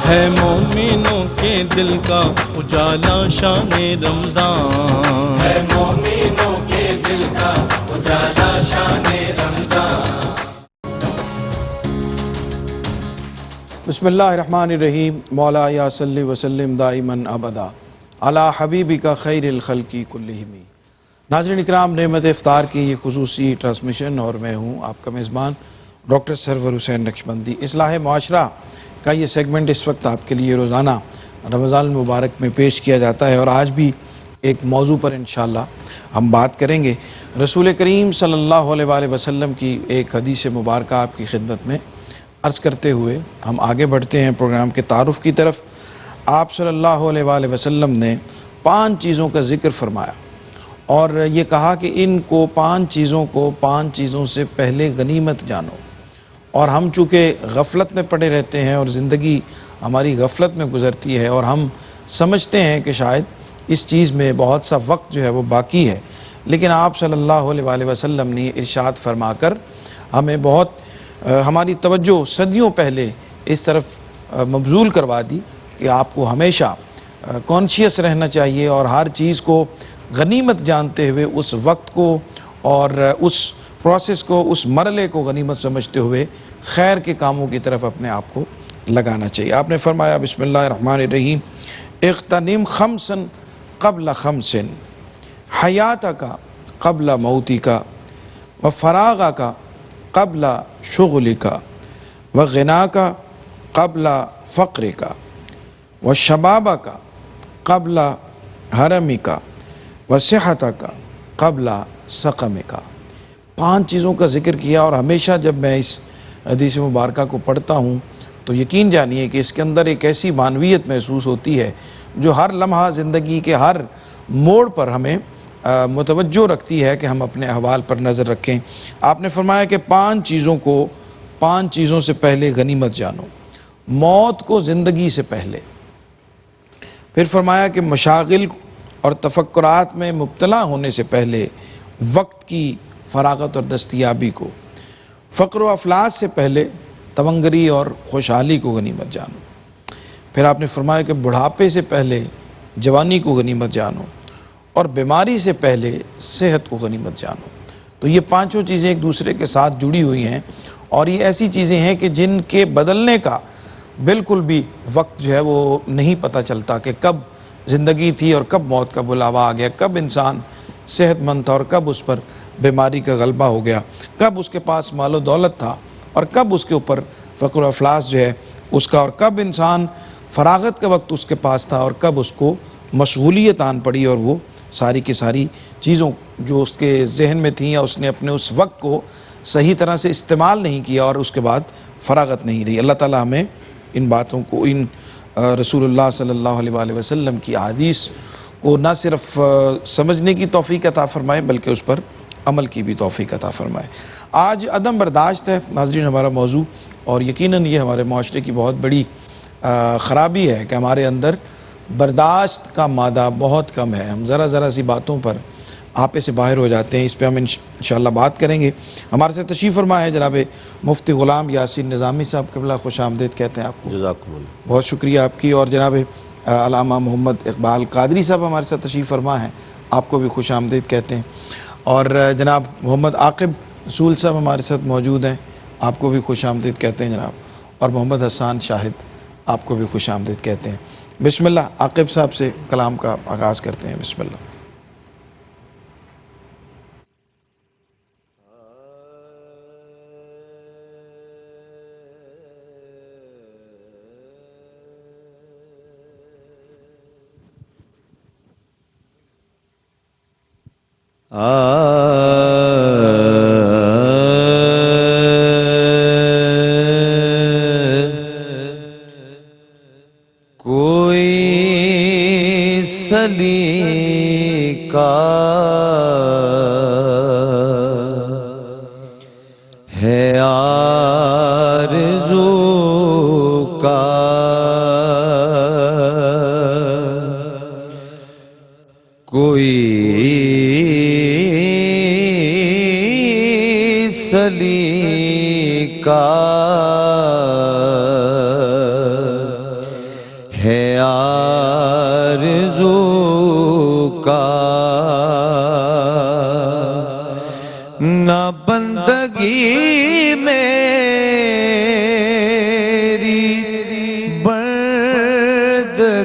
ہے مومنوں کے دل کا اجالا شان رمضان، ہے مومنوں کے دل کا اجالا شان رمضان۔ بسم اللہ الرحمن الرحیم۔ مولا یا صلی وسلم دائماً ابدا علی حبیبک خیر الخلق کلہم۔ ناظرین اکرام، نعمت افطار کی یہ خصوصی ٹرانسمیشن اور میں ہوں آپ کا میزبان ڈاکٹر سرور حسین نقشبندی۔ اصلاح معاشرہ کا یہ سیگمنٹ اس وقت آپ کے لیے روزانہ رمضان المبارک میں پیش کیا جاتا ہے، اور آج بھی ایک موضوع پر انشاءاللہ ہم بات کریں گے۔ رسول کریم صلی اللہ علیہ وآلہ وسلم کی ایک حدیث مبارکہ آپ کی خدمت میں عرض کرتے ہوئے ہم آگے بڑھتے ہیں پروگرام کے تعارف کی طرف۔ آپ صلی اللہ علیہ وآلہ وسلم نے 5 چیزوں کا ذکر فرمایا اور یہ کہا کہ ان کو 5 چیزوں کو 5 چیزوں سے پہلے غنیمت جانو۔ اور ہم چونکہ غفلت میں پڑے رہتے ہیں اور زندگی ہماری غفلت میں گزرتی ہے، اور ہم سمجھتے ہیں کہ شاید اس چیز میں بہت سا وقت جو ہے وہ باقی ہے، لیکن آپ صلی اللہ علیہ وآلہ وسلم نے ارشاد فرما کر ہمیں ہماری توجہ صدیوں پہلے اس طرف مبذول کروا دی کہ آپ کو ہمیشہ کانشیس رہنا چاہیے اور ہر چیز کو غنیمت جانتے ہوئے اس وقت کو اور اس پروسیس کو، اس مرحلے کو غنیمت سمجھتے ہوئے خیر کے کاموں کی طرف اپنے آپ کو لگانا چاہیے۔ آپ نے فرمایا بسم اللہ الرحمن الرحیم، اغتنم خمسا قبل خمس، حیاتک قبل موتک وفراغک قبل شغلک وغناک قبل فقرک وشبابک قبل حرمک وصحتک قبل سقمک۔ 5 چیزوں کا ذکر کیا، اور ہمیشہ جب میں اس حدیث مبارکہ کو پڑھتا ہوں تو یقین جانیے کہ اس کے اندر ایک ایسی معنویت محسوس ہوتی ہے جو ہر لمحہ زندگی کے ہر موڑ پر ہمیں متوجہ رکھتی ہے کہ ہم اپنے احوال پر نظر رکھیں۔ آپ نے فرمایا کہ 5 چیزوں سے پہلے غنیمت جانو، موت کو زندگی سے پہلے۔ پھر فرمایا کہ مشاغل اور تفکرات میں مبتلا ہونے سے پہلے وقت کی فراغت اور دستیابی کو، فقر و افلاس سے پہلے تونگری اور خوشحالی کو غنیمت جانو۔ پھر آپ نے فرمایا کہ بڑھاپے سے پہلے جوانی کو غنیمت جانو، اور بیماری سے پہلے صحت کو غنیمت جانو۔ تو یہ 5 چیزیں ایک دوسرے کے ساتھ جڑی ہوئی ہیں، اور یہ ایسی چیزیں ہیں کہ جن کے بدلنے کا بالکل بھی وقت جو ہے وہ نہیں پتہ چلتا کہ کب زندگی تھی اور کب موت کا بلاوا آ گیا، کب انسان صحت مند تھا اور کب اس پر بیماری کا غلبہ ہو گیا، کب اس کے پاس مال و دولت تھا اور کب اس کے اوپر فقر و افلاس جو ہے اس کا، اور کب انسان فراغت کا وقت اس کے پاس تھا اور کب اس کو مشغولیت آن پڑی اور وہ ساری کی ساری چیزوں جو اس کے ذہن میں تھیں یا اس نے اپنے اس وقت کو صحیح طرح سے استعمال نہیں کیا اور اس کے بعد فراغت نہیں رہی۔ اللہ تعالیٰ ہمیں ان باتوں کو، ان رسول اللہ صلی اللہ علیہ وآلہ وسلم کی احادیث کو نہ صرف سمجھنے کی توفیق عطا فرمائے بلکہ اس پر عمل کی بھی توفیق عطا فرمائے۔ آج عدم برداشت ہے ناظرین ہمارا موضوع، اور یقیناً یہ ہمارے معاشرے کی بہت بڑی خرابی ہے کہ ہمارے اندر برداشت کا مادہ بہت کم ہے۔ ہم ذرا سی باتوں پر آپے سے باہر ہو جاتے ہیں۔ اس پہ ہم انشاءاللہ بات کریں گے۔ ہمارے سے تشریف فرما ہے جناب مفتی غلام یاسین نظامی صاحب، قبلہ خوش آمدید کہتے ہیں آپ کو۔ جزاکم اللہ، بہت شکریہ آپ کی۔ اور جناب علامہ محمد اقبال قادری صاحب ہمارے ساتھ تشریف فرما ہیں، آپ کو بھی خوش آمدید کہتے ہیں۔ اور جناب محمد عاقب رسول صاحب ہمارے ساتھ موجود ہیں، آپ کو بھی خوش آمدید کہتے ہیں جناب۔ اور محمد حسان شاہد، آپ کو بھی خوش آمدید کہتے ہیں۔ بسم اللہ، عاقب صاحب سے کلام کا آغاز کرتے ہیں۔ بسم اللہ۔ کوئی سلیقہ ہے آرزو کا، کوئی سلیقہ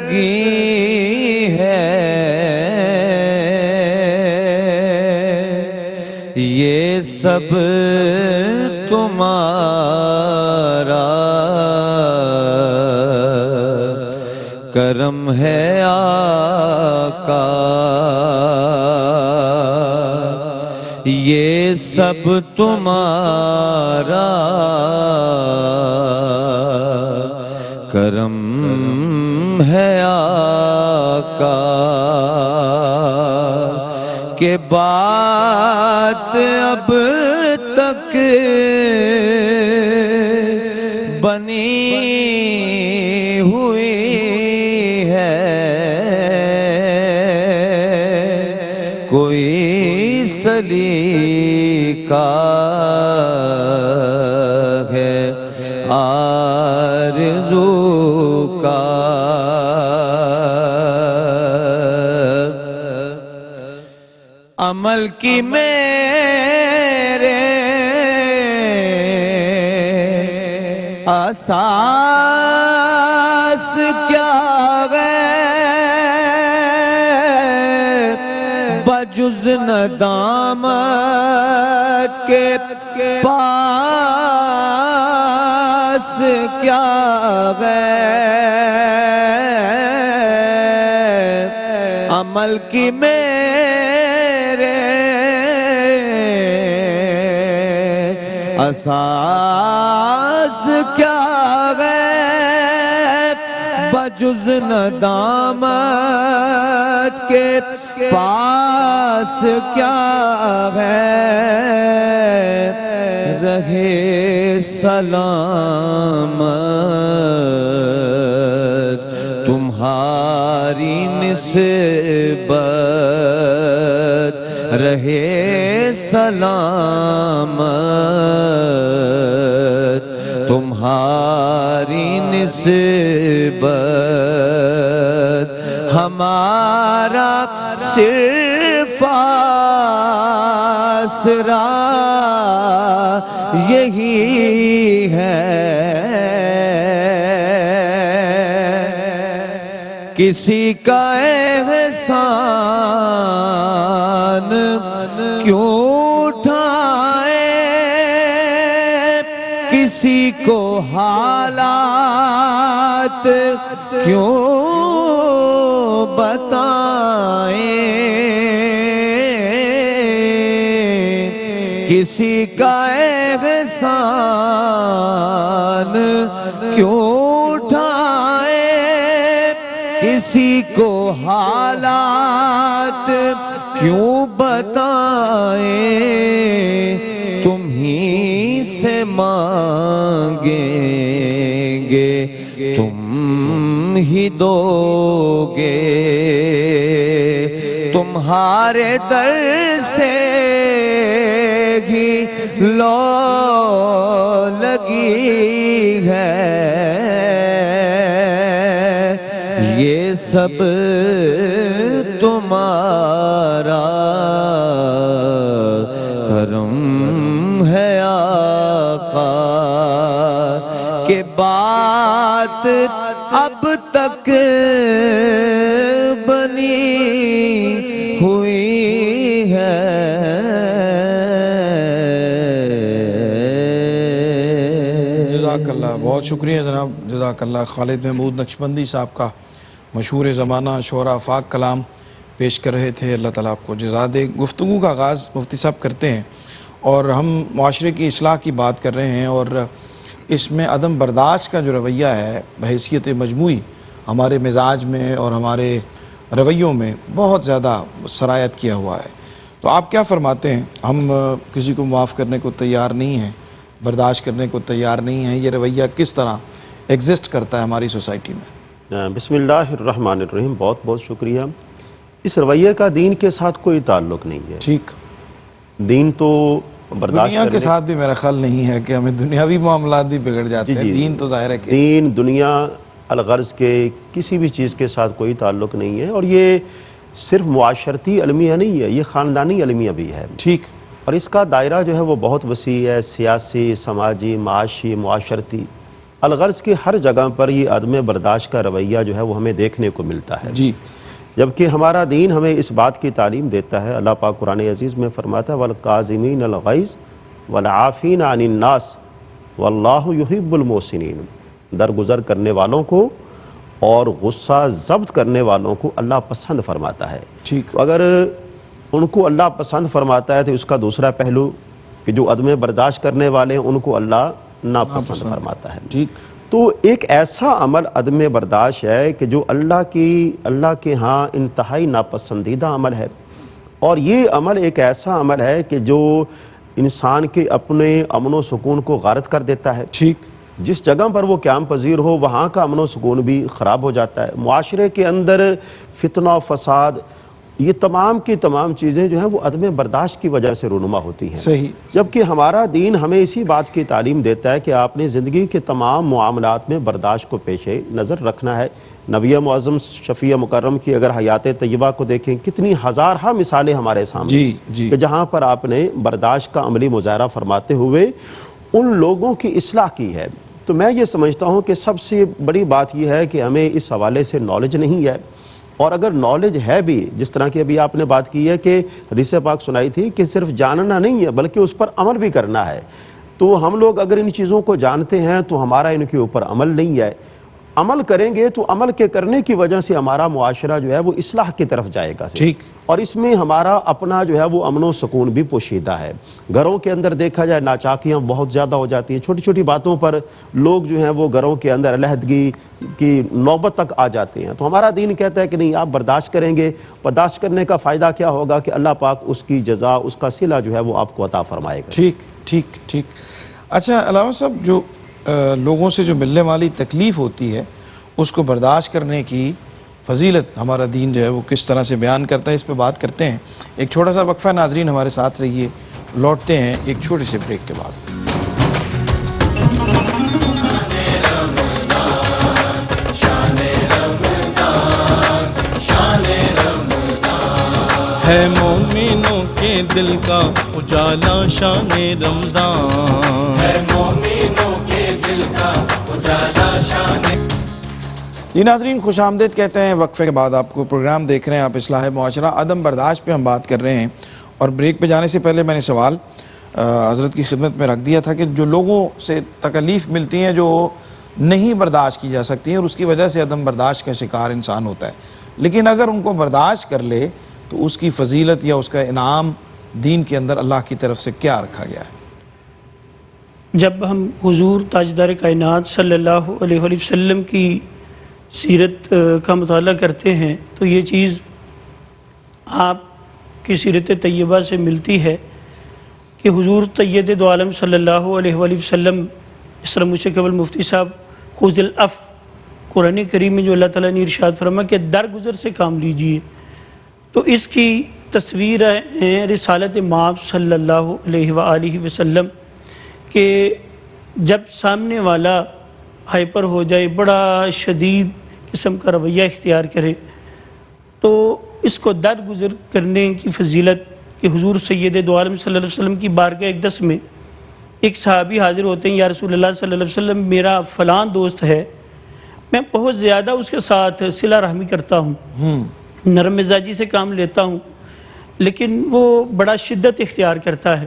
زندگی ہے یہ سب تمہارا کرم ہے آقا یہ سب تمہارا کرم ہے آقا کہ بات اب تک بنی ہوئی ہے کوئی سلیقہ ہے آرزو کا عمل کی میرے اساس کیا ہے بجز ندامت کے پاس کیا ہے عمل کی میرے اساس کیا ہے بجز ندامت کے پاس کیا ہے رہے سلامت تمہاری نسبت رہے سلامت تمہاری نسبت ہمارا صرف آسرا یہی ہے کسی کا احسان کیوں اٹھائے کسی کو حالات کیوں بتائیں کسی کا احسان کیوں اٹھائے کسی کو حالات کیوں بتائیں تم ہی سے مانگیں گے تم ہی دو گے تمہارے در سے ہی لو لگی ہے یہ سب تمہارا کرم ہے آقا کہ بات اب تک بنی ہوئی ہے جزاک اللہ بہت شکریہ جناب جزاک اللہ خالد محمود نقشبندی صاحب کا مشہور زمانہ شعراء افاق کلام پیش کر رہے تھے اللہ تعالیٰ آپ کو جزا دے گفتگو کا آغاز مفتی صاحب کرتے ہیں اور ہم معاشرے کی اصلاح کی بات کر رہے ہیں اور اس میں عدم برداشت کا جو رویہ ہے بحیثیت مجموعی ہمارے مزاج میں اور ہمارے رویوں میں بہت زیادہ سرایت کیا ہوا ہے تو آپ کیا فرماتے ہیں ہم کسی کو معاف کرنے کو تیار نہیں ہیں برداشت کرنے کو تیار نہیں ہیں یہ رویہ کس طرح ایگزسٹ کرتا ہے ہماری سوسائٹی میں بسم اللہ الرحمن الرحیم بہت بہت شکریہ اس رویے کا دین کے ساتھ کوئی تعلق نہیں ہے ٹھیک دین تو برداشت دنیا کے ساتھ بھی میرا خیال نہیں ہے کہ ہمیں دنیاوی معاملات بھی بگڑ جاتے ہیں دین تو ظاہر ہے کہ دین دنیا الغرض کے کسی بھی چیز کے ساتھ کوئی تعلق نہیں ہے اور یہ صرف معاشرتی المیہ نہیں ہے یہ خاندانی المیہ بھی ہے ٹھیک اور اس کا دائرہ جو ہے وہ بہت وسیع ہے سیاسی سماجی معاشی معاشرتی الغرض کی ہر جگہ پر یہ عدم برداشت کا رویہ جو ہے وہ ہمیں دیکھنے کو ملتا ہے، جی، جبکہ ہمارا دین ہمیں اس بات کی تعلیم دیتا ہے۔ اللہ پاک قرآن عزیز میں فرماتا ہے وَالْقَاظِمِينَ الْغَيْظَ وَالْعَافِينَ عَنِ النَّاسِ وَاللَّهُ يُحِبُّ الْمُحْسِنِينَ، درگزر کرنے والوں کو اور غصہ ضبط کرنے والوں کو اللہ پسند فرماتا ہے۔ ٹھیک، تو اگر ان کو اللہ پسند فرماتا ہے تو اس کا دوسرا پہلو کہ جو عدم برداشت کرنے والے ہیں ان کو اللہ ناپسند فرماتا ہے۔ ٹھیک، تو ایک ایسا عمل عدم برداشت ہے کہ جو اللہ کے ہاں انتہائی ناپسندیدہ عمل ہے، اور یہ عمل ایک ایسا عمل ہے کہ جو انسان کے اپنے امن و سکون کو غارت کر دیتا ہے۔ ٹھیک، جس جگہ پر وہ قیام پذیر ہو وہاں کا امن و سکون بھی خراب ہو جاتا ہے، معاشرے کے اندر فتنہ و فساد، یہ تمام کی تمام چیزیں جو ہیں وہ عدم برداشت کی وجہ سے رونما ہوتی ہیں۔ صحیح، جبکہ ہمارا دین ہمیں اسی بات کی تعلیم دیتا ہے کہ آپ نے زندگی کے تمام معاملات میں برداشت کو پیش نظر رکھنا ہے۔ نبی معظم شفیع مکرم کی اگر حیات طیبہ کو دیکھیں کتنی ہزارہ مثالیں ہمارے سامنے جی، کہ جہاں پر آپ نے برداشت کا عملی مظاہرہ فرماتے ہوئے ان لوگوں کی اصلاح کی ہے۔ تو میں یہ سمجھتا ہوں کہ سب سے بڑی بات یہ ہے کہ ہمیں اس حوالے سے نالج نہیں ہے، اور اگر نالج ہے بھی، جس طرح کی ابھی آپ نے بات کی ہے کہ حدیث پاک سنائی تھی کہ صرف جاننا نہیں ہے بلکہ اس پر عمل بھی کرنا ہے، تو ہم لوگ اگر ان چیزوں کو جانتے ہیں تو ہمارا ان کے اوپر عمل نہیں ہے، عمل کریں گے تو عمل کے کرنے کی وجہ سے ہمارا معاشرہ جو ہے وہ اصلاح کی طرف جائے گا، ٹھیک، اور اس میں ہمارا اپنا جو ہے وہ امن و سکون بھی پوشیدہ ہے۔ گھروں کے اندر دیکھا جائے ناچاکیاں بہت زیادہ ہو جاتی ہیں، چھوٹی چھوٹی باتوں پر لوگ جو ہیں وہ گھروں کے اندر علیحدگی کی نوبت تک آ جاتے ہیں، تو ہمارا دین کہتا ہے کہ نہیں، آپ برداشت کریں گے، برداشت کرنے کا فائدہ کیا ہوگا کہ اللہ پاک اس کی جزا، اس کا صلہ جو ہے وہ آپ کو عطا فرمائے گا۔ ٹھیک، ٹھیک، ٹھیک۔ اچھا علامہ صاحب، جو لوگوں سے جو ملنے والی تکلیف ہوتی ہے اس کو برداشت کرنے کی فضیلت ہمارا دین جو ہے وہ کس طرح سے بیان کرتا ہے، اس پہ بات کرتے ہیں۔ ایک چھوٹا سا وقفہ، ناظرین ہمارے ساتھ رہیے، لوٹتے ہیں ایک چھوٹے سے بریک کے بعد۔ ہے مومنوں کے دل کا اجالا شان رمضان، ہے مومنوں کے دل کا اجالا شان۔ جی ناظرین، خوش آمدید کہتے ہیں وقفے کے بعد آپ کو۔ پروگرام دیکھ رہے ہیں آپ اصلاح معاشرہ، عدم برداشت پہ ہم بات کر رہے ہیں، اور بریک پہ جانے سے پہلے میں نے سوال حضرت کی خدمت میں رکھ دیا تھا کہ جو لوگوں سے تکلیف ملتی ہیں جو نہیں برداشت کی جا سکتی ہیں اور اس کی وجہ سے عدم برداشت کا شکار انسان ہوتا ہے، لیکن اگر ان کو برداشت کر لے تو اس کی فضیلت یا اس کا انعام دین کے اندر اللہ کی طرف سے کیا رکھا گیا ہے؟ جب ہم حضور تاجدار کائنات صلی اللہ علیہ وآلہ وسلم کی سیرت کا مطالعہ کرتے ہیں تو یہ چیز آپ کی سیرت طیبہ سے ملتی ہے کہ حضور سید دو عالم صلی اللہ علیہ وآلہ وسلم، اس طرح مجھ سے قبل مفتی صاحب، خذ العفو، قرآن کریم میں جو اللہ تعالیٰ نے ارشاد فرمایا کہ درگزر سے کام لیجئے، تو اس کی تصویر ہے رسالت مآب صلی اللہ علیہ وآلہ وسلم کہ جب سامنے والا ہائپر ہو جائے، بڑا شدید قسم کا رویہ اختیار کرے، تو اس کو درگزر کرنے کی فضیلت کہ حضور سید دو عالم صلی اللہ علیہ وسلم کی بارگاہ اقدس میں ایک صحابی حاضر ہوتے ہیں، یا رسول اللہ صلی اللہ علیہ وسلم، میرا فلاں دوست ہے، میں بہت زیادہ اس کے ساتھ صلہ رحمی کرتا ہوں، نرم مزاجی سے کام لیتا ہوں، لیکن وہ بڑا شدت اختیار کرتا ہے،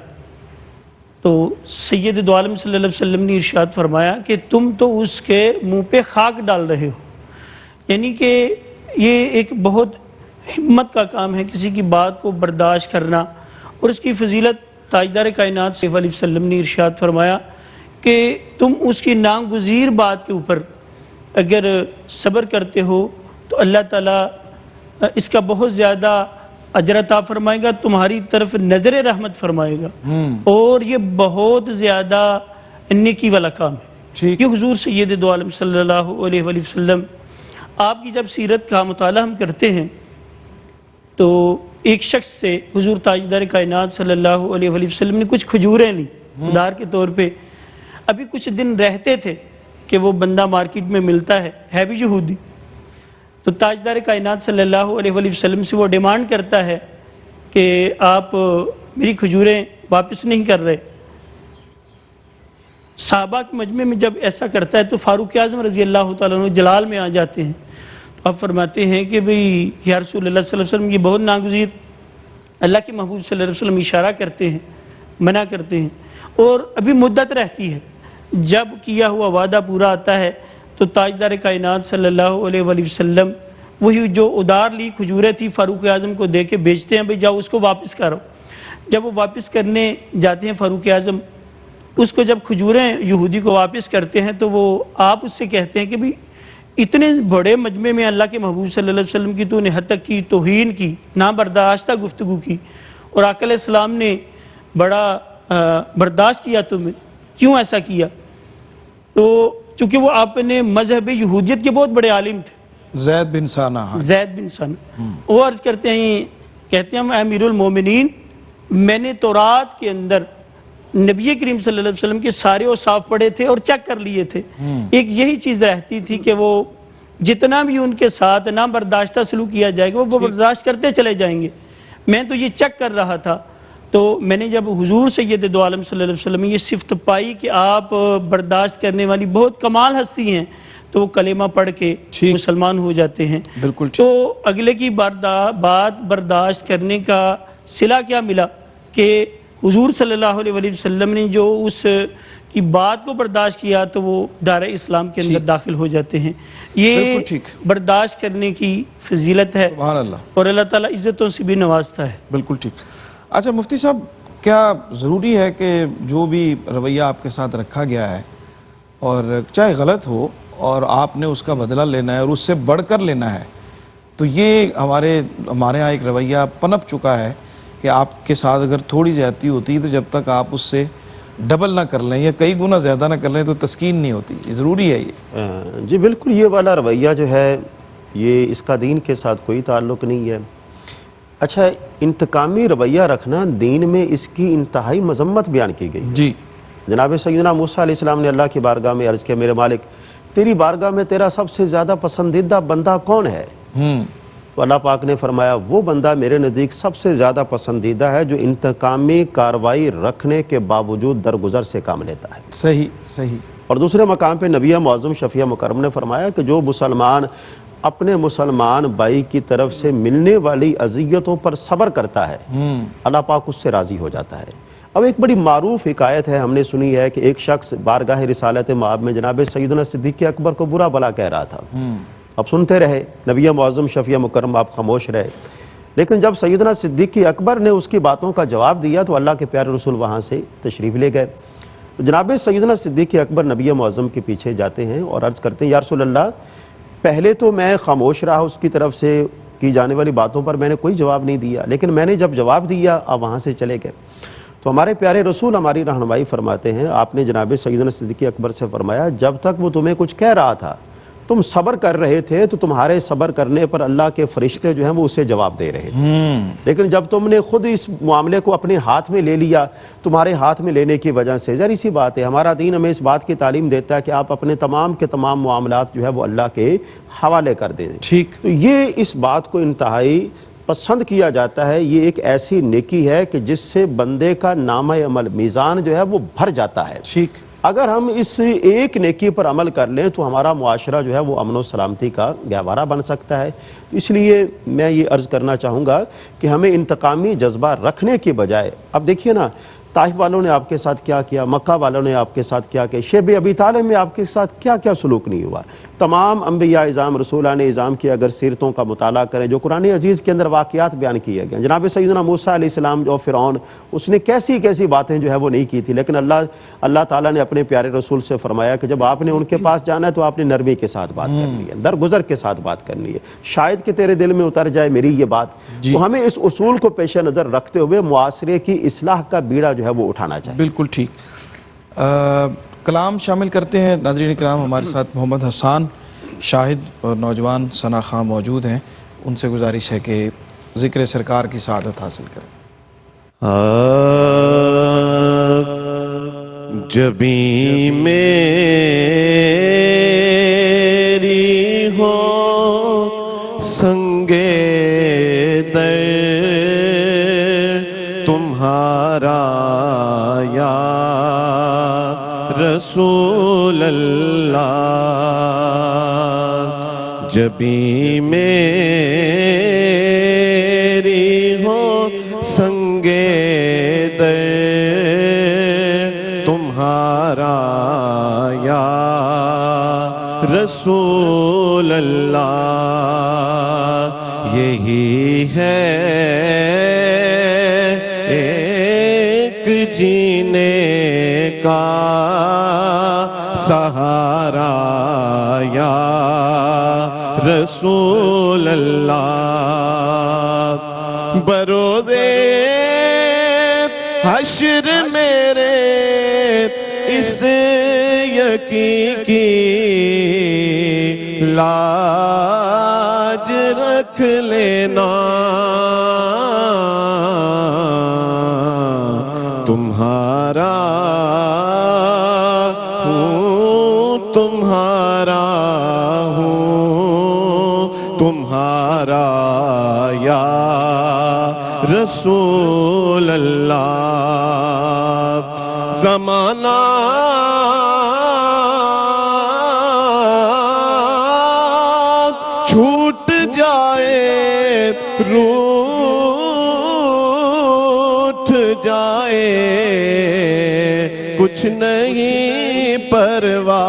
تو سید دو عالم صلی اللہ علیہ وسلم نے ارشاد فرمایا کہ تم تو اس کے منہ پہ خاک ڈال رہے ہو، یعنی کہ یہ ایک بہت ہمت کا کام ہے کسی کی بات کو برداشت کرنا، اور اس کی فضیلت تاجدار کائنات صلی اللہ علیہ وسلم نے ارشاد فرمایا کہ تم اس کی ناگزیر بات کے اوپر اگر صبر کرتے ہو تو اللہ تعالیٰ اس کا بہت زیادہ اجر عطا فرمائے گا، تمہاری طرف نظر رحمت فرمائے گا، اور یہ بہت زیادہ نیکی والا کام ہے۔ یہ حضور سید دو عالم صلی اللہ علیہ وآلہ وسلم، آپ کی جب سیرت کا مطالعہ ہم کرتے ہیں تو ایک شخص سے حضور تاجدار کائنات صلی اللہ علیہ وآلہ وسلم نے کچھ کھجوریں لی ادار کے طور پہ، ابھی کچھ دن رہتے تھے کہ وہ بندہ مارکیٹ میں ملتا ہے بھی یہودی، تو تاجدار کائنات صلی اللہ علیہ وآلہ وسلم سے وہ ڈیمانڈ کرتا ہے کہ آپ میری کھجوریں واپس نہیں کر رہے، صحابہ کے مجمع میں جب ایسا کرتا ہے تو فاروق اعظم رضی اللہ تعالیٰ عنہ جلال میں آ جاتے ہیں، تو آپ فرماتے ہیں کہ بھئی یا رسول اللہ صلی اللہ علیہ وسلم یہ بہت ناگزیر، اللہ کے محبوب صلی اللہ علیہ وسلم اشارہ کرتے ہیں، منع کرتے ہیں، اور ابھی مدت رہتی ہے، جب کیا ہوا وعدہ پورا آتا ہے تو تاجدار کائنات صلی اللہ علیہ وآلہ وسلم وہی جو ادار لی کھجوریں تھی فاروق اعظم کو دے کے بیچتے ہیں، بھئی جاؤ اس کو واپس کرو۔ جب وہ واپس کرنے جاتے ہیں فاروق اعظم، اس کو جب کھجوریں یہودی کو واپس کرتے ہیں تو وہ آپ اس سے کہتے ہیں کہ بھئی اتنے بڑے مجمع میں اللہ کے محبوب صلی اللہ علیہ وسلم کی تو نے حد تک کی توہین کی، نابرداشتہ گفتگو کی، اور آقا علیہ السلام نے بڑا برداشت کیا تمہیں، کیوں ایسا کیا؟ تو چونکہ وہ آپ نے مذہب یہودیت کے بہت بڑے عالم تھے، زید بن ثانہ، زید بن ثانہ، وہ عرض کرتے ہیں کہتے ہیں امیر المومنین، میں نے تورات کے اندر نبی کریم صلی اللہ علیہ وسلم کے سارے اوصاف پڑھے تھے اور چیک کر لیے تھے، ایک یہی چیز رہتی تھی کہ وہ جتنا بھی ان کے ساتھ نابرداشتہ سلوک کیا جائے گا وہ برداشت کرتے چلے جائیں گے، میں تو یہ چیک کر رہا تھا۔ تو میں نے جب حضور سید دو عالم صلی اللہ علیہ وسلم یہ صفت پائی کہ آپ برداشت کرنے والی بہت کمال ہستی ہیں، تو وہ کلمہ پڑھ کے مسلمان ہو جاتے ہیں۔ بالکل تو اگلے کی بات برداشت کرنے کا صلہ کیا ملا کہ حضور صلی اللہ علیہ وآلہ وسلم نے جو اس کی بات کو برداشت کیا تو وہ دار اسلام کے اندر داخل ہو جاتے ہیں۔ یہ برداشت کرنے کی فضیلت ہے، سبحان اللہ، اور اللہ تعالیٰ عزتوں سے بھی نوازتا ہے۔ بالکل ٹھیک۔ اچھا مفتی صاحب، کیا ضروری ہے کہ جو بھی رویہ آپ کے ساتھ رکھا گیا ہے اور چاہے غلط ہو اور آپ نے اس کا بدلہ لینا ہے اور اس سے بڑھ کر لینا ہے، تو یہ ہمارے ہاں ایک رویہ پنپ چکا ہے کہ آپ کے ساتھ اگر تھوڑی زیادتی ہوتی ہے تو جب تک آپ اس سے ڈبل نہ کر لیں یا کئی گنا زیادہ نہ کر لیں تو تسکین نہیں ہوتی، یہ ضروری ہے یہ؟ جی بالکل، یہ والا رویہ جو ہے یہ اس کا دین کے ساتھ کوئی تعلق نہیں ہے۔ اچھا، انتقامی رویہ رکھنا دین میں اس کی انتہائی مذمت بیان کی گئی۔ جی، جناب سیدنا موسیٰ علیہ السلام نے اللہ کی بارگاہ میں عرض کیا، میرے مالک تیری بارگاہ میں تیرا سب سے زیادہ پسندیدہ بندہ کون ہے؟ تو اللہ پاک نے فرمایا وہ بندہ میرے نزدیک سب سے زیادہ پسندیدہ ہے جو انتقامی کاروائی رکھنے کے باوجود درگزر سے کام لیتا ہے۔ صحیح صحیح۔ اور دوسرے مقام پہ نبی معظم شفیع مکرم نے فرمایا کہ جو مسلمان اپنے مسلمان بھائی کی طرف سے ملنے والی اذیتوں پر صبر کرتا ہے، اللہ پاک اس سے راضی ہو جاتا ہے۔ اب ایک بڑی معروف حکایت ہے، ہم نے سنی ہے کہ ایک شخص بارگاہ رسالت مآب میں جناب سیدنا صدیق اکبر کو برا بھلا کہہ رہا تھا۔ اب سنتے رہے، نبی معظم شفیع مکرم آپ خاموش رہے، لیکن جب سیدنا صدیق اکبر نے اس کی باتوں کا جواب دیا تو اللہ کے پیارے رسول وہاں سے تشریف لے گئے۔ تو جناب سیدنا صدیق اکبر نبی معظم کے پیچھے جاتے ہیں اور عرض کرتے ہیں، یا رسول اللہ پہلے تو میں خاموش رہا، اس کی طرف سے کی جانے والی باتوں پر میں نے کوئی جواب نہیں دیا، لیکن میں نے جب جواب دیا آپ وہاں سے چلے گئے۔ تو ہمارے پیارے رسول ہماری رہنمائی فرماتے ہیں، آپ نے جناب سیدنا صدیق اکبر سے فرمایا جب تک وہ تمہیں کچھ کہہ رہا تھا تم صبر کر رہے تھے تو تمہارے صبر کرنے پر اللہ کے فرشتے جو ہیں وہ اسے جواب دے رہے تھے، لیکن جب تم نے خود اس معاملے کو اپنے ہاتھ میں لے لیا، تمہارے ہاتھ میں لینے کی وجہ سے ظاہر سی بات ہے ہمارا دین ہمیں اس بات کی تعلیم دیتا ہے کہ آپ اپنے تمام کے تمام معاملات جو ہے وہ اللہ کے حوالے کر دیں۔ ٹھیک، تو یہ اس بات کو انتہائی پسند کیا جاتا ہے، یہ ایک ایسی نیکی ہے کہ جس سے بندے کا نامہ عمل میزان جو ہے وہ بھر جاتا ہے۔ ٹھیک، اگر ہم اس ایک نیکی پر عمل کر لیں تو ہمارا معاشرہ جو ہے وہ امن و سلامتی کا گہوارہ بن سکتا ہے۔ تو اس لیے میں یہ عرض کرنا چاہوں گا کہ ہمیں انتقامی جذبہ رکھنے کی بجائے، اب دیکھیے نا طائف والوں نے آپ کے ساتھ کیا کیا، مکہ والوں نے آپ کے ساتھ کیا کیا، شیب ابی طالب میں آپ کے ساتھ کیا کیا سلوک نہیں ہوا۔ تمام انبیاء اعظام رسولان اعظام کی اگر سیرتوں کا مطالعہ کریں، جو قرآن عزیز کے اندر واقعات بیان کیے گئے، جناب سیدنا موسیٰ علیہ السلام جو فرعون، اس نے کیسی کیسی باتیں جو ہے وہ نہیں کی تھی، لیکن اللہ تعالیٰ نے اپنے پیارے رسول سے فرمایا کہ جب آپ نے ان کے پاس جانا ہے تو آپ نے نرمی کے ساتھ بات کرنی ہے، درگزر کے ساتھ بات کرنی ہے، شاید کہ تیرے دل میں اتر جائے میری یہ بات۔ تو ہمیں اس اصول کو پیش نظر رکھتے ہوئے معاشرے کی اصلاح کا بیڑا جو ہے وہ اٹھانا چاہیے۔ بالکل ٹھیک۔ کلام شامل کرتے ہیں ناظرین کرام، ہمارے ساتھ محمد حسان شاہد اور نوجوان ثنا خاں موجود ہیں، ان سے گزارش ہے کہ ذکر سرکار کی سعادت حاصل کریں۔ جبیں میری ہو سنگے در تمہارا یا رسول اللہ جبھی میری ہو سنگے در تمہارا یا رسول اللہ یہی ہے ایک جینے کا سہارا یا رسول اللہ بروزے حشر میرے اس یقین کی لاج رکھ لینا تمہارا ہوں تمہارا ہوں تمہارا یا رسول اللہ زمانہ چھوٹ جائے روٹھ جائے کچھ نہیں پرواہ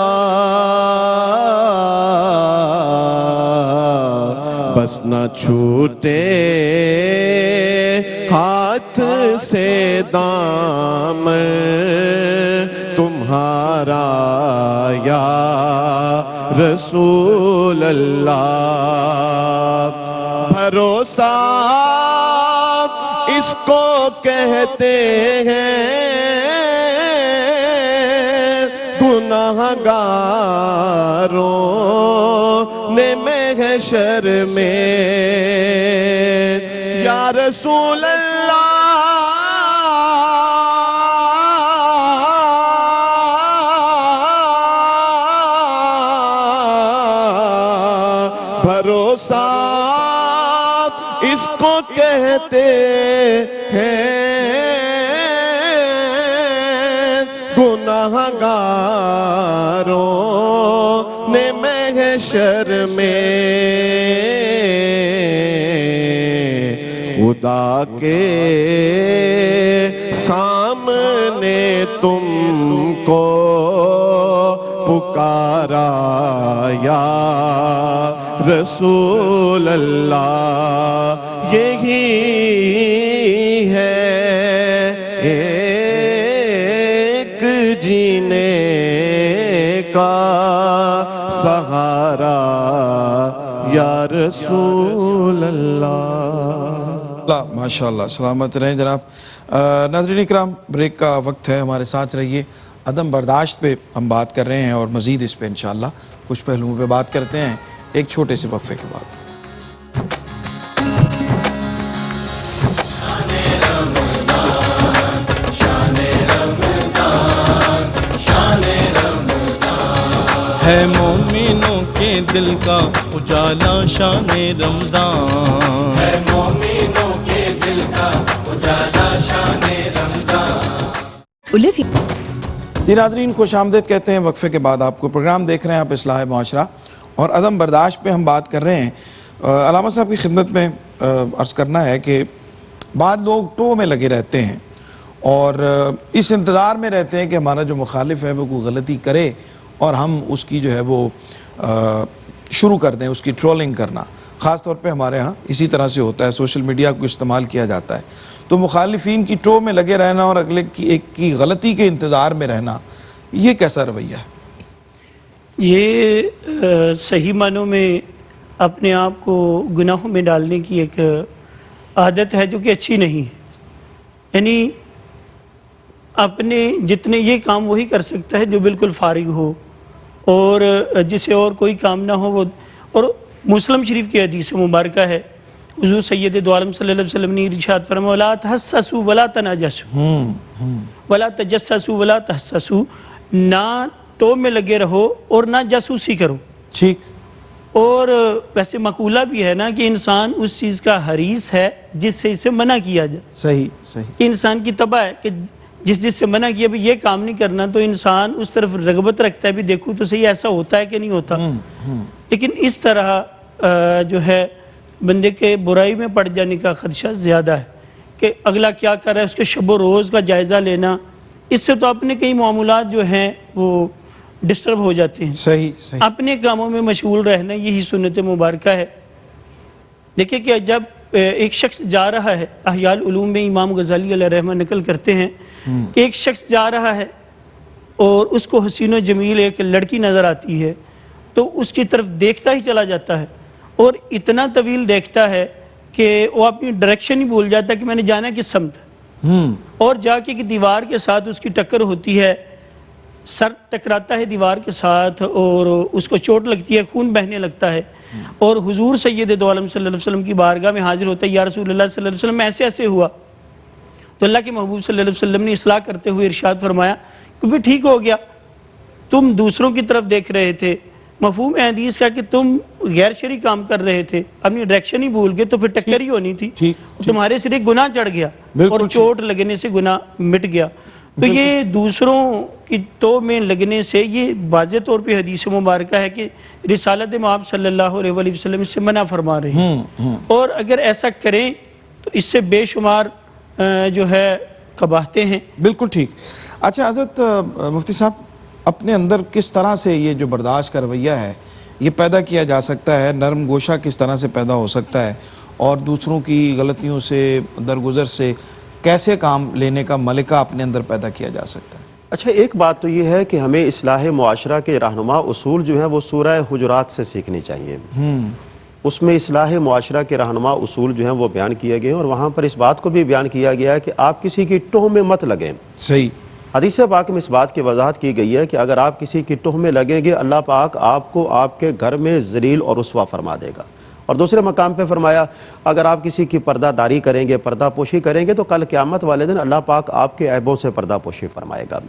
بس نہ چھوٹے ہاتھ سے دامن تمہارا یا رسول اللہ بھروسہ اس کو کہتے ہیں گناہگاروں نے محشر میں یا رسول اللہ بھروسہ اس کو کہتے ہیں گناہگاروں نے محشر میں خدا کے سامنے تم کو پکارا یا رسول اللہ یہی ہے ایک جینے کا سہارا یا رسول اللہ ماشاءاللہ سلامت رہیں جناب ناظرین اکرام بریک کا وقت ہے ہمارے ساتھ رہیے عدم برداشت پہ ہم بات کر رہے ہیں اور مزید اس پہ انشاءاللہ کچھ پہلوؤں پہ بات کرتے ہیں ایک چھوٹے سے وقفے کے بعد ہے مومنوں کے دل کا اجالا شان رمضان ہے مومنوں کے دل کا اجالا شان رمضان جی ناظرین خوش آمدید کہتے ہیں وقفے کے بعد آپ کو پروگرام دیکھ رہے ہیں آپ اصلاح معاشرہ اور عدم برداشت پہ ہم بات کر رہے ہیں علامہ صاحب کی خدمت میں عرض کرنا ہے کہ بعض لوگ ٹو میں لگے رہتے ہیں اور اس انتظار میں رہتے ہیں کہ ہمارا جو مخالف ہے وہ کوئی غلطی کرے اور ہم اس کی جو ہے وہ شروع کر دیں اس کی ٹرولنگ کرنا خاص طور پہ ہمارے ہاں اسی طرح سے ہوتا ہے سوشل میڈیا کو استعمال کیا جاتا ہے تو مخالفین کی ٹو میں لگے رہنا اور اگلے ایک کی غلطی کے انتظار میں رہنا یہ کیسا رویہ ہے؟ یہ صحیح معنوں میں اپنے آپ کو گناہوں میں ڈالنے کی ایک عادت ہے جو کہ اچھی نہیں ہے یعنی اپنے جتنے یہ کام وہی کر سکتا ہے جو بالکل فارغ ہو اور جسے اور کوئی کام نہ ہو وہ اور مسلم شریف کی حدیث مبارکہ ہے حضور سید دو عالم صلی اللہ علیہ وسلم نے ارشاد فرمایا وَلَا تَحَسَّسُوا وَلَا تَنَاجَسُوا وَلَا تَجَسَّسُوا وَلَا تَحَسَّسُوا نہ تو میں لگے رہو اور نہ جاسوسی کرو ٹھیک اور ویسے مقولہ بھی ہے نا کہ انسان اس چیز کا حریص ہے جس سے اسے منع کیا جائے صحیح انسان کی طبع ہے کہ جس سے منع کیا بھی یہ کام نہیں کرنا تو انسان اس طرف رغبت رکھتا ہے بھی دیکھو تو صحیح ایسا ہوتا ہے کہ نہیں ہوتا. لیکن اس طرح جو ہے بندے کے برائی میں پڑ جانے کا خدشہ زیادہ ہے کہ اگلا کیا کر رہا ہے اس کے شب و روز کا جائزہ لینا، اس سے تو اپنے کئی معاملات جو ہیں وہ ڈسٹرب ہو جاتے ہیں. صحیح. اپنے کاموں میں مشغول رہنا یہی سنت مبارکہ ہے. دیکھیں کہ جب ایک شخص جا رہا ہے، احیاء العلوم میں امام غزالی علیہ رحمہ نقل کرتے ہیں کہ ایک شخص جا رہا ہے اور اس کو حسین و جمیل ایک لڑکی نظر آتی ہے تو اس کی طرف دیکھتا ہی چلا جاتا ہے اور اتنا طویل دیکھتا ہے کہ وہ اپنی ڈائریکشن ہی بھول جاتا ہے کہ میں نے جانا کس سمت ہے، اور جا کے دیوار کے ساتھ اس کی ٹکر ہوتی ہے، سر ٹکراتا ہے دیوار کے ساتھ اور اس کو چوٹ لگتی ہے، خون بہنے لگتا ہے، اور حضور سید دو عالم صلی اللہ علیہ وسلم کی بارگاہ میں حاضر ہوتا ہے. یا رسول اللہ صلی اللہ علیہ وسلم ایسے ایسے ہوا. تو اللہ کے محبوب صلی اللہ علیہ وسلم نے اصلاح کرتے ہوئے ارشاد فرمایا کہ بھی ٹھیک ہو گیا، تم دوسروں کی طرف دیکھ رہے تھے، مفہوم حدیث کا کہ تم غیر شرعی کام کر رہے تھے، اپنی ڈائریکشن ہی بھول گئے تو پھر ٹکر ہی ہونی تھی، تمہارے سر ایک گناہ چڑھ گیا اور چوٹ لگنے سے گناہ مٹ گیا. تو یہ دوسروں کی تو میں لگنے سے یہ واضح طور پہ حدیث مبارکہ ہے کہ رسالت مآب صلی اللہ علیہ وآلہ وسلم اس سے منع فرما رہے ہیں، اور اگر ایسا کریں تو اس سے بے شمار جو ہے قباحتیں ہیں. بالکل ٹھیک. اچھا حضرت مفتی صاحب، اپنے اندر کس طرح سے یہ جو برداشت کا رویہ ہے یہ پیدا کیا جا سکتا ہے، نرم گوشہ کس طرح سے پیدا ہو سکتا ہے، اور دوسروں کی غلطیوں سے درگزر سے کیسے کام لینے کا ملکہ اپنے اندر پیدا کیا جا سکتا ہے؟ اچھا، ایک بات تو یہ ہے کہ ہمیں اصلاح معاشرہ کے رہنما اصول جو ہیں وہ سورہ حجرات سے سیکھنی چاہیے. اس میں اصلاح معاشرہ کے رہنما اصول جو ہیں وہ بیان کیے گئے ہیں، اور وہاں پر اس بات کو بھی بیان کیا گیا ہے کہ آپ کسی کی ٹوہ میں مت لگیں. صحیح. حدیث پاک میں اس بات کی وضاحت کی گئی ہے کہ اگر آپ کسی کی ٹوہ میں لگیں گے اللہ پاک آپ کو آپ کے گھر میں ذلیل اور رسوا فرما دے گا. اور دوسرے مقام پہ فرمایا اگر آپ کسی کی پردہ داری کریں گے، پردہ پوشی کریں گے تو کل قیامت والے دن اللہ پاک آپ کے عیبوں سے پردہ پوشی فرمائے گا.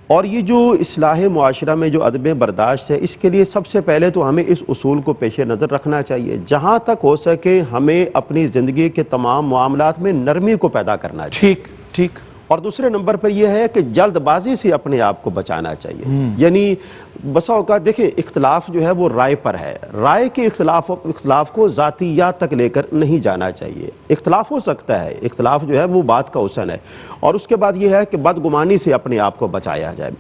اور یہ جو اصلاح معاشرہ میں جو عدم برداشت ہے، اس کے لیے سب سے پہلے تو ہمیں اس اصول کو پیش نظر رکھنا چاہیے، جہاں تک ہو سکے ہمیں اپنی زندگی کے تمام معاملات میں نرمی کو پیدا کرنا چاہیے. ٹھیک. اور دوسرے نمبر پر یہ ہے کہ جلد بازی سے اپنے آپ کو بچانا چاہیے. یعنی بسا اوقات دیکھیں اختلاف جو ہے وہ رائے پر ہے، رائے کے اختلاف کو ذاتیات تک لے کر نہیں جانا چاہیے. اختلاف ہو سکتا ہے، اختلاف جو ہے وہ بات کا حسن ہے. اور اس کے بعد یہ ہے کہ بدگمانی سے اپنے آپ کو بچایا جائے.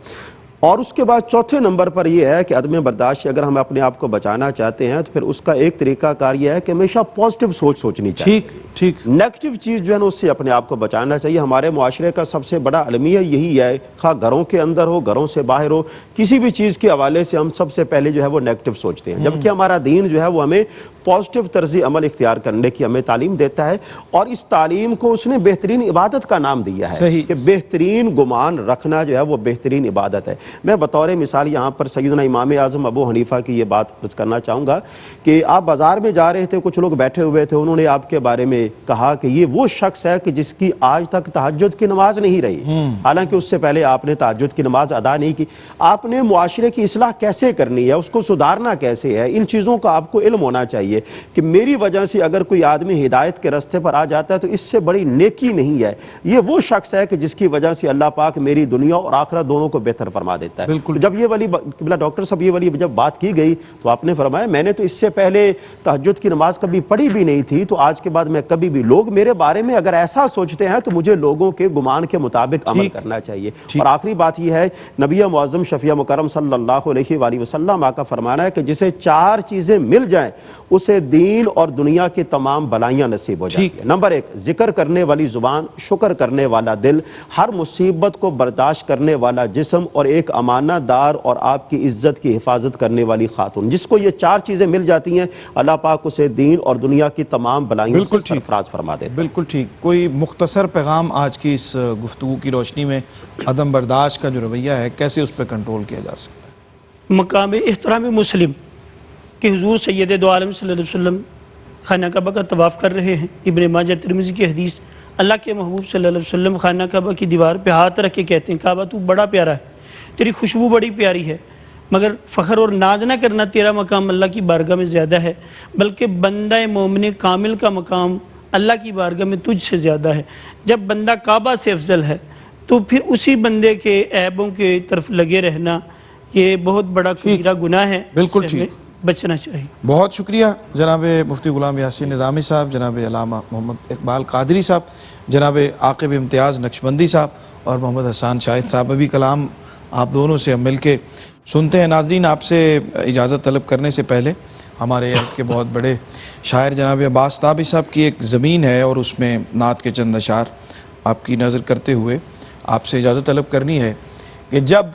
اور اس کے بعد چوتھے نمبر پر یہ ہے کہ عدم برداشت سے اگر ہم اپنے آپ کو بچانا چاہتے ہیں تو پھر اس کا ایک طریقہ کار یہ ہے کہ ہمیشہ پازیٹیو سوچنی چاہیے. ٹھیک. نیگیٹو چیز جو ہے نا اس سے اپنے آپ کو بچانا چاہیے. ہمارے معاشرے کا سب سے بڑا المیہ یہی ہے، خواہ گھروں کے اندر ہو، گھروں سے باہر ہو، کسی بھی چیز کے حوالے سے ہم سب سے پہلے جو ہے وہ نیگیٹو سوچتے ہیں، جبکہ ہمارا دین جو ہے وہ ہمیں پازیٹیو طرز عمل اختیار کرنے کی ہمیں تعلیم دیتا ہے. اور اس تعلیم کو اس نے بہترین عبادت کا نام دیا ہے کہ بہترین گمان رکھنا جو ہے وہ بہترین عبادت ہے. میں بطور مثال یہاں پر سیدنا امام اعظم ابو حنیفہ کی یہ بات عرض کرنا چاہوں گا کہ آپ بازار میں جا رہے تھے، کچھ لوگ بیٹھے ہوئے تھے، انہوں نے آپ کے بارے میں کہا کہ یہ وہ شخص ہے کہ جس کی آج تک تہجد کی نماز نہیں رہی، حالانکہ اس سے پہلے آپ نے تہجد کی نماز ادا نہیں کی. آپ نے معاشرے کی اصلاح کیسے کرنی ہے، اس کو سدھارنا کیسے ہے، ان چیزوں کا آپ کو علم ہونا چاہیے کہ میری وجہ سے اگر کوئی آدمی ہدایت کے راستے پر آ جاتا ہے تو اس سے بڑی نیکی نہیں ہے. یہ وہ شخص ہے کہ جس کی وجہ سے اللہ پاک میری دنیا اور آخرت دونوں کو بہتر فرما دیتا ہے. جب یہ والی ڈاکٹر صاحب یہ والی جب بات کی گئی تو آپ نے فرمایا میں نے تو اس سے پہلے تہجد کی نماز کبھی پڑھی بھی نہیں تھی، تو آج کے بعد میں کبھی بھی، لوگ میرے بارے میں اگر ایسا سوچتے ہیں تو مجھے لوگوں کے گمان کے مطابق عمل کرنا چاہیے. اور آخری بات یہ ہے، نبی معظم شفیع مکرم صلی اللہ علیہ وآلہ وسلم کا فرمانا ہے کہ جسے 4 چیزیں مل جائیں اسے دین اور دنیا کی تمام بلائیاں نصیب ہو جائیں. نمبر 1 ذکر کرنے والی زبان، شکر کرنے والا دل، ہر مصیبت کو برداشت کرنے والا جسم، اور ایک امانت دار اور آپ کی عزت کی حفاظت کرنے والی خاتون. جس کو یہ 4 چیزیں مل جاتی ہیں اللہ پاک اسے دین اور دنیا کی تمام بلائیوں سے سرفراز فرما دیتا ہے. بالکل ٹھیک. کوئی مختصر پیغام آج کی اس گفتگو کی روشنی میں عدم برداشت کا جو رویہ ہے کیسے اس پہ کنٹرول کیا جا سکتا ہے؟ مقام احترام مسلم کہ حضور سید دو عالم صلی اللہ علیہ وسلم خانہ کعبہ کا طواف کر رہے ہیں. ابن ماجہ ترمذی کی حدیث، اللہ کے محبوب صلی اللہ علیہ وسلم خانہ کعبہ کی دیوار پہ ہاتھ رکھ کے کہتے ہیں کعبہ تو بڑا پیارا ہے، تیری خوشبو بڑی پیاری ہے، مگر فخر اور ناز نہ کرنا، تیرا مقام اللہ کی بارگاہ میں زیادہ ہے، بلکہ بندہ مومن کامل کا مقام اللہ کی بارگاہ میں تجھ سے زیادہ ہے. جب بندہ کعبہ سے افضل ہے تو پھر اسی بندے کے عیبوں کے طرف لگے رہنا یہ بہت بڑا کبیرہ گناہ ہے، بالکل اس سے ہمیں ٹھیک، بچنا چاہیے۔ بہت شکریہ جناب مفتی غلام یاسین نظامی صاحب، جناب علامہ محمد اقبال قادری صاحب، جناب عاقب امتیاز نقشبندی صاحب اور محمد حسان شاہد صاحب۔ ابھی کلام آپ دونوں سے ہم مل کے سنتے ہیں۔ ناظرین، آپ سے اجازت طلب کرنے سے پہلے ہمارے عہد کے بہت بڑے شاعر جناب عباس تابی صاحب کی ایک زمین ہے اور اس میں نعت کے چند اشعار آپ کی نظر کرتے ہوئے آپ سے اجازت طلب کرنی ہے کہ جب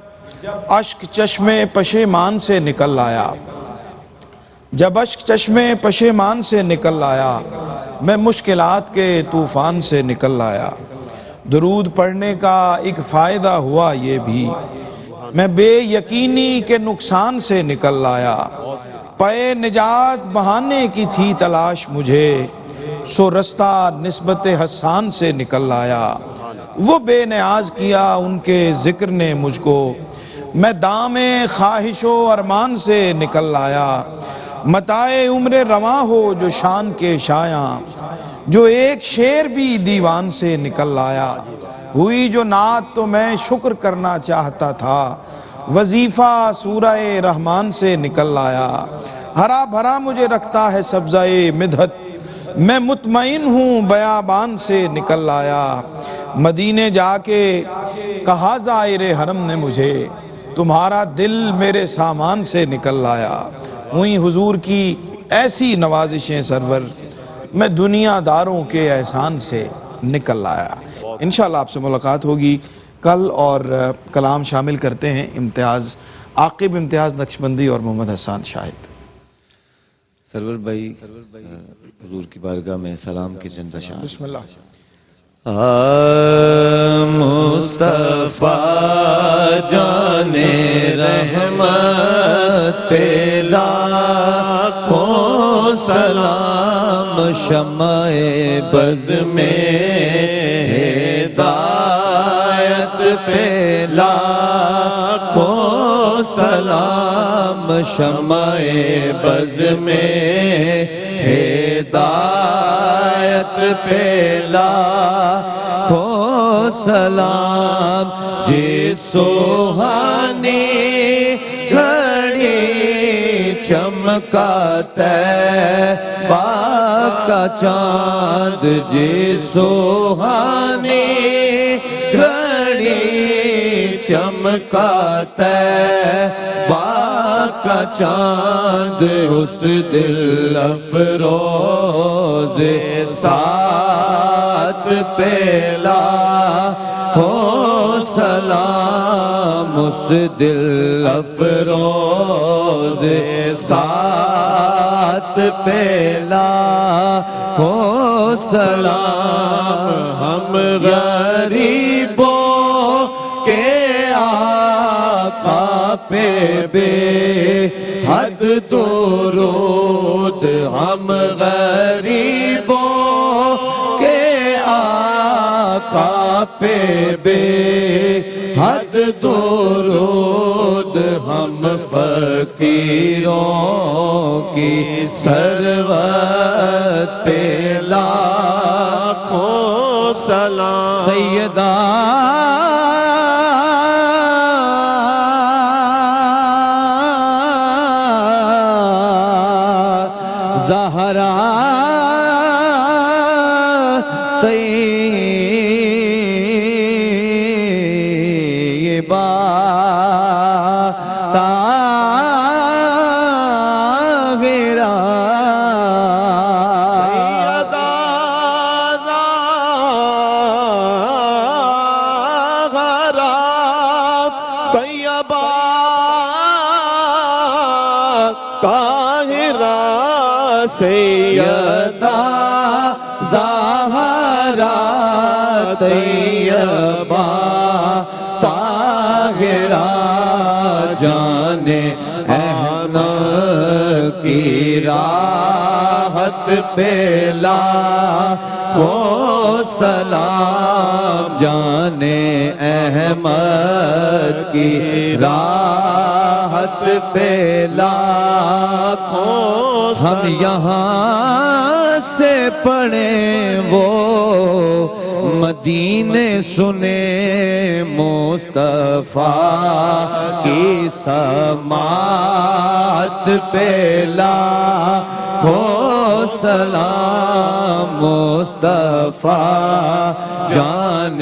اشک چشم پشیمان سے نکل آیا، جب اشک چشم پشیمان سے نکل آیا، میں مشکلات کے طوفان سے نکل آیا، درود پڑھنے کا ایک فائدہ ہوا یہ بھی، میں بے یقینی کے نقصان سے نکل آیا، پے نجات بہانے کی تھی تلاش مجھے، سو رستہ نسبت حسان سے نکل آیا، وہ بے نیاز کیا ان کے ذکر نے مجھ کو، میں دام خواہش و ارمان سے نکل آیا، متاع عمر رواں ہو جو شان کے شایاں، جو ایک شعر بھی دیوان سے نکل آیا، ہوئی جو نعت تو میں شکر کرنا چاہتا تھا، وظیفہ سورہ رحمان سے نکل آیا، ہرا بھرا مجھے رکھتا ہے سبزہ مدحت، میں مطمئن ہوں بیابان سے نکل آیا، مدینے جا کے کہا زائر حرم نے مجھے، تمہارا دل میرے سامان سے نکل آیا، ہوئی حضور کی ایسی نوازشیں سرور، میں دنیا داروں کے احسان سے نکل آیا۔ انشاءاللہ آپ سے ملاقات ہوگی کل، اور کلام شامل کرتے ہیں امتیاز عاقب امتیاز نقشبندی اور محمد حسان شاہد۔ سرور بھائی، حضور کی بارگاہ میں سلام کے چند اشعار۔ بسم اللہ۔ مصطفیٰ جان رحمت پہ لاکھوں سلام، شمع بز میں ہدایت پہ لاکھوں سلام، شمع بز میں ہدایت پہ لاکھوں سلام، جس سوہانی گھڑی چمکا طیبہ کا چاند، جس سوہانی گھڑی چمکا طیبہ کا چاند، اس دل افروز سات پہ لاکھوں سلام، اس دل افروز سات پہ لاکھوں سلام، ہم غریبوں کے آقا پہ بے حد درود، ہم غریبوں کے آقا پہ بے حد درود، ہم فقیروں کی ثروت پہ لاکھوں سلام، سیدہ زہرا طیبہ طاہرہ، سیدہ زہرا طیبہ طاہرہ، سیدہ زہرا طیبہ طاہرہ، جان احمد کی راحت پہ لاکھوں سلام، جان احمد کی راحت پہ لاکھوں، ہم یہاں سے پڑھیں وہ مدینے سنے مصطفیٰ کی سماعت پہ لاکھوں سلام مصطفیٰ جان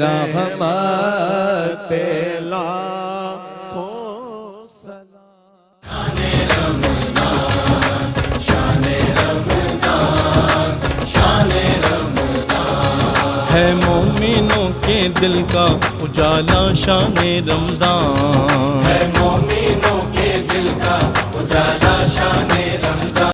رحمت پہ لاکھوں سلام ہے مومنوں کے دل کا اجالا شان رمضان، ہے مومنوں کے دل کا اجالا شان